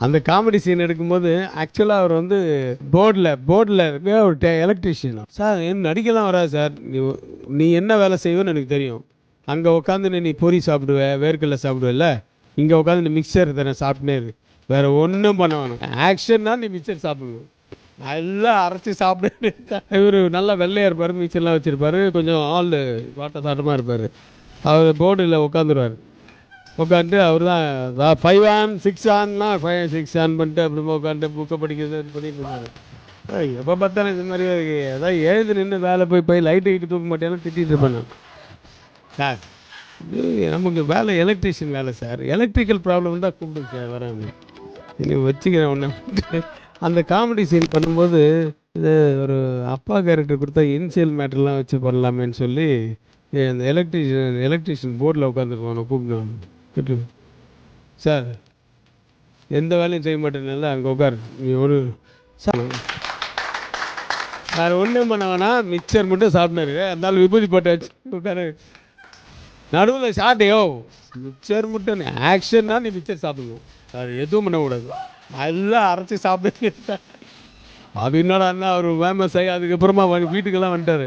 அந்த comedy scene எடுக்கும்போது ஆக்சுவலாக அவர் வந்து போர்டில் இருக்க ஒரு எலக்ட்ரிஷியன். சார் என் நடிக்கலாம் வராது சார், நீ என்ன வேலை செய்வேன்னு எனக்கு தெரியும். அங்கே உட்காந்து நீ பொரி சாப்பிடுவ, வேர்க்கடலை சாப்பிடுவல்ல, இங்கே உட்காந்து நீ மிக்சர் தானே சாப்பிட்டுனே இரு, வேறு ஒன்றும் பண்ண வேணும். ஆக்ஷன்னா நீ மிக்சர் சாப்பிடுவோம், நல்லா அரைச்சி சாப்பிடு. இவர் நல்லா வெள்ளையாக இருப்பார், மிக்சர்லாம் வச்சுருப்பார், கொஞ்சம் ஆள் வாட்ட சாட்டமாக இருப்பார். அவர் போர்டில் உட்காந்துருவார். உட்காந்துட்டு அவர் தான் 5 ஆன் 6 ஆன்னா 5 6 ஆன் பண்ணிட்டு அப்புறமா உட்காந்து புக்கை படிக்கிறது இது பண்ணிட்டு இருந்தார். எப்போ பார்த்தாலும் இந்த மாதிரி அதான் எழுந்து நின்று வேலை போய் லைட்டு கிட்டு தூக்க மாட்டேன்னு திட்டிகிட்டு இருப்பேன் நான். சார் இது நமக்கு வேலை எலக்ட்ரிஷியன் வேலை சார், எலக்ட்ரிக்கல் ப்ராப்ளம் தான் கூப்பிடுங்க சார் வரேன், நீ வச்சுக்கிறேன் ஒன்று. அந்த காமெடி சீன் பண்ணும்போது இது ஒரு அப்பா கேரக்டர் கொடுத்தா இனிஷியல் மேட்டர்லாம் வச்சு பண்ணலாமேன்னு சொல்லி அந்த எலக்ட்ரிஷியன் போர்டில் உட்காந்துருவாங்க கூப்பிடுவாங்க. சார் எந்த வேலையும் செய்ய மாட்டேன்னால அங்கே உட்காரு, நீ ஒரு சார் வேறு ஒன்றும் பண்ண வேணாம், மிக்சர் மட்டும் சாப்பிட்னாரு, அதனால விபூதி போட்டு வச்சு உட்காரு. நடுவில் ஷார்ட்டையோ மிக்சர் மட்டும் ஆக்ஷன்னா நீ மிக்சர் சாப்பிடணும், அது எதுவும் பண்ணக்கூடாது, எல்லாம் அரைச்சி சாப்பிட்டு. அது என்னடா அவர் ஃபேமஸ் ஆகி அதுக்கப்புறமா வீட்டுக்கெல்லாம் வந்துட்டார்.